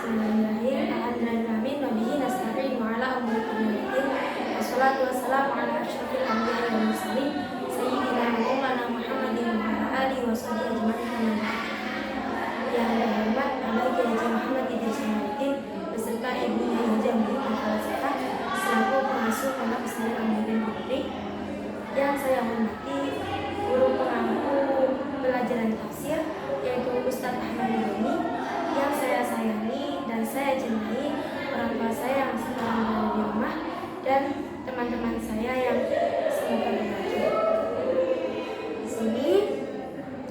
Bismillahirrahmanirrahim. Alhamdulillahirrahmanirrahim. Wabihi nasta'in wa ala umuri dunya. Wassalatu wassalamu ala asyrofil anbiya'i wal mursalin sayyidina wa maulana Muhammadin wa ala alihi wa sahbihi ajma'in. Yang terhormat Alaihi Haji Muhammad Idris Syamsuddin beserta ibunya Haji Muhammad Al-Fatihah selaku pengasuh Pondok Pesantren Al-Mu'min Putri. Yang saya hormati guru pengampu pelajaran tafsir yaitu Ustadz Ahmad Nurani, yang saya sayangi dan saya cintai, orang tua saya yang sekarang berada di rumah, dan teman-teman saya yang semoga berbahagia. Di sini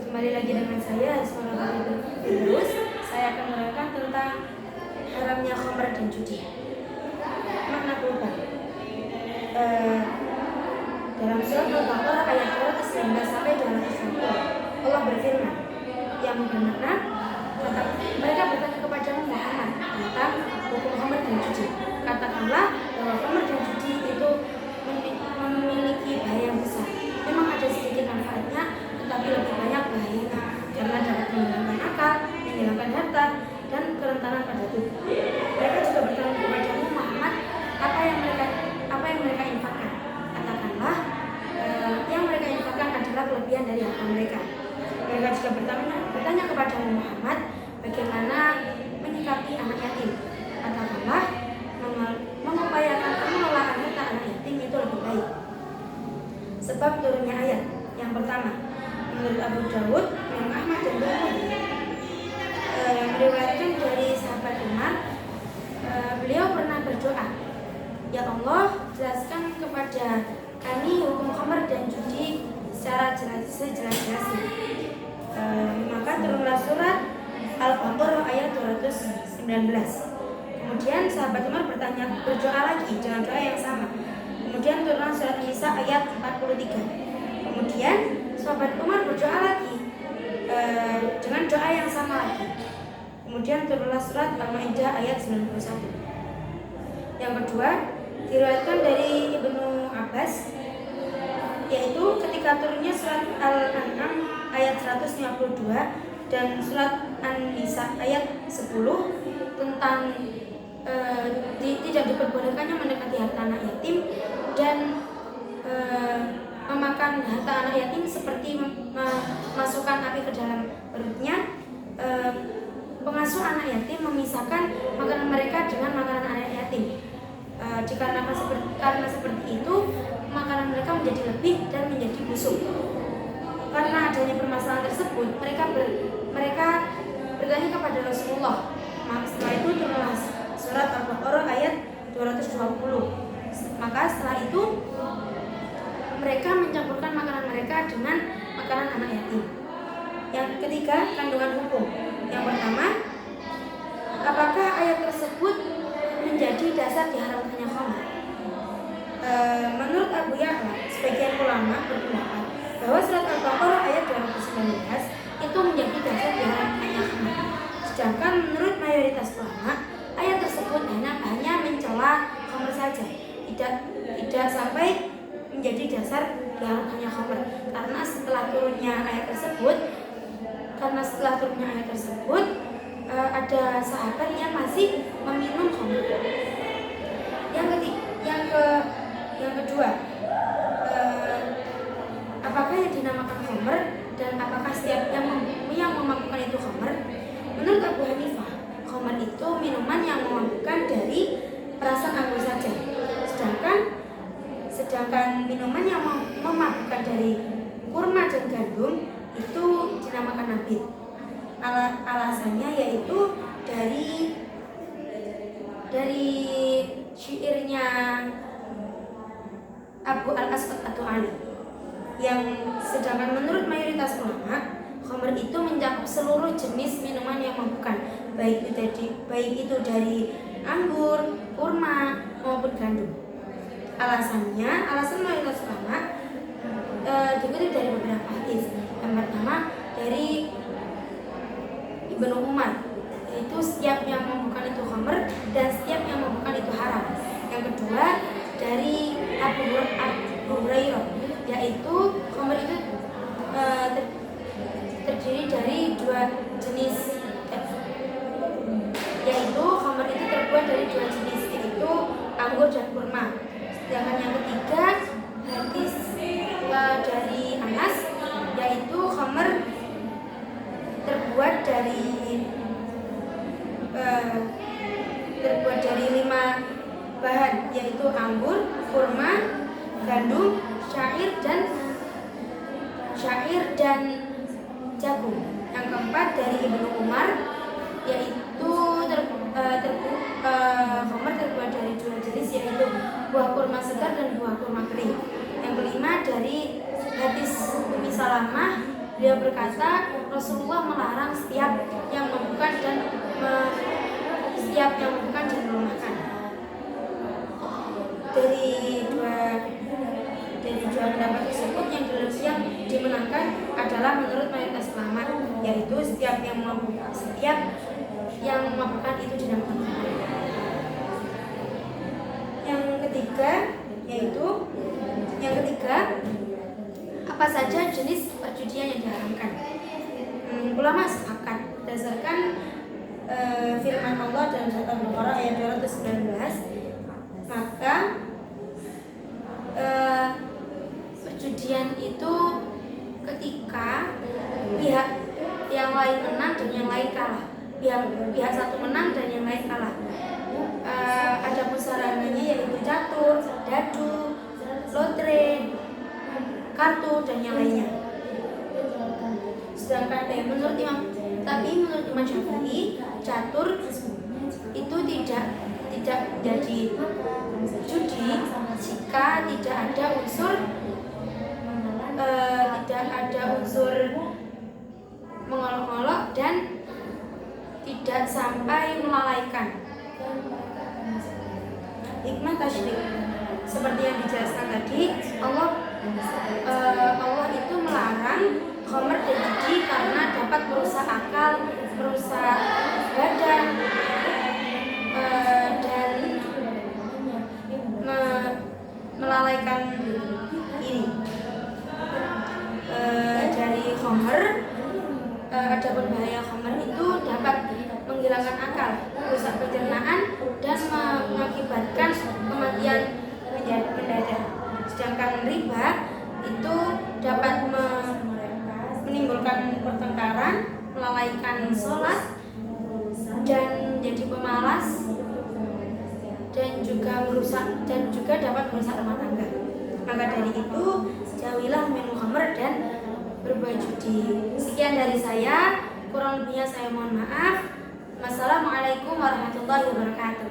kembali lagi dengan saya Asmaul Firdaus. Saya akan menerangkan tentang haramnya khamr dan judi. Makna perubahan dalam surat Al-Baqarah ayat 219 sampai 220 Allah berfirman yang bermakna, mereka bertanya kepada Muhammad tentang hukum khamr dan judi. Katakanlah bahwa khamr dan judi itu memiliki bahaya yang besar. Memang ada sedikit manfaatnya, tetapi lebih banyak bahayanya karena dapat menghilangkan akal, menghilangkan harta, dan kerentanan pada tubuh. Mereka juga bertanya kepada Muhammad apa yang mereka infakkan. Katakanlah yang mereka infakkan adalah kelebihan dari harta mereka. Mereka juga bertanya kepada Muhammad bagaimana menyikapi anak yatim. Katakanlah mengupayakan pengelolaan harta anak yatim itu lebih baik. Sebab turunnya ayat yang pertama menurut Abu Dawud, Imam Ahmad dan Tirmidzi yang meriwayatkan dari sahabat Umar, beliau pernah berdoa, ya Allah, jelaskan kepada kami hukum khamr dan judi secara sejelas-jelasnya. Maka turunlah surat Al-Baqarah ayat 219. Kemudian sahabat Umar berdoa lagi dengan doa yang sama. Kemudian turunlah surat Nisa ayat 43. Kemudian sahabat Umar berdoa lagi dengan doa yang sama lagi. Kemudian turunlah surat Al-Maidah ayat 91. Yang kedua diriwayatkan dari Ibnu Abbas, yaitu ketika turunnya surat Al-An'am ayat 152 dan surat An-Nisa ayat 10 tentang tidak diperbolehkannya mendekati harta anak yatim dan memakan harta anak yatim seperti memasukkan api ke dalam perutnya. Pengasuh anak yatim memisahkan makanan mereka dengan makanan anak yatim. Karena seperti itu makanan mereka menjadi lebih dan menjadi busuk. Karena adanya permasalahan tersebut, mereka bertanya kepada Rasulullah. Setelah itu turunlah surat Al-Baqarah ayat 220. Maka setelah itu mereka mencampurkan makanan mereka dengan makanan anak yatim. Yang ketiga, kandungan hukum. Yang pertama, apakah ayat tersebut menjadi dasar diharamkannya khamr? Menurut Abu Ya'la, sebagian ulama berpendapat bahwa surat Al-Baqarah ayat 219 itu menjadi dasar diharamkannya khamr. Sedangkan menurut mayoritas ulama, ayat tersebut hanya mencela khamr saja, tidak sampai menjadi dasar diharamkannya khamr. Karena setelah turunnya ayat tersebut, ada sahabat yang masih meminum khamr. Yang kedua, apakah yang dinamakan khamr dan apakah setiap yang memabukkan itu khamr? Menurut Abu Hanifah, khamr itu minuman yang memabukkan dari perasan anggur saja. Sedangkan minuman yang memabukkan dari kurma dan gandum itu dinamakan nabit. Alasannya yaitu dari syairnya Abu Al-Aswad atau Ali. Sedangkan menurut mayoritas ulama, khamr itu mencakup seluruh jenis minuman yang memabukkan, baik itu dari anggur, kurma maupun gandum. Alasan mayoritas ulama dikutip dari beberapa hadis. Yang pertama dari Ibnu Umar, yaitu setiap yang memabukkan itu khamr dan setiap yang memabukkan itu haram. Yang kedua dari Abu Hurairah, yaitu khamr itu terdiri dari dua jenis, yaitu dari dua jenis, yaitu anggur dan kurma. Sedangkan yang ketiga hadis dari Anas, yaitu khamr terbuat dari 5 bahan, yaitu anggur, kurma, gandum, syair dan jagung. Yang keempat dari Ibnu Umar, yaitu khamr terbuat dari 2 jenis, yaitu buah kurma segar dan buah kurma kering. Yang kelima dari hadis Ummi Salamah, beliau berkata Rasulullah melarang setiap yang membuka dan melemahkan. Dari dua pendapat tersebut yang dimenangkan adalah menurut mayoritas ulama, yaitu setiap yang memabukkan itu dinamakan. Yang ketiga, apa saja jenis perjudian yang diharamkan? Ulama sepakat berdasarkan firman Allah dalam surat Al-Baqarah ayat 219, maka perjudian itu ketika pihak yang lain menang dan yang lain kalah, pihak satu menang dan yang lain kalah. Ada sarananya yaitu catur, dadu, lotre, kartu dan yang lainnya. Sedangkan menurut Imam Syafi'i, catur itu tidak jadi judi jika tidak ada unsur mengolok-olok dan tidak sampai melalaikan. Hikmah tasyrik, seperti yang dijelaskan tadi, Allah itu melarang khamr dan judi karena dapat merusak akal, merusak badan, dan melalaikan ini. Dari khamr, adapun bahaya khamr itu dapat menghilangkan akal, merusak pencernaan dan mengakibatkan kematian mendadak. Sedangkan riba itu dapat menimbulkan pertengkaran, melalaikan sholat, dan jadi pemalas, dan juga dapat merusak rumah tangga. Maka dari itu jauhilah minum khamr dan berbuat judi. Sekian dari saya, kurang lebihnya saya mohon maaf. Wassalamualaikum warahmatullahi wabarakatuh.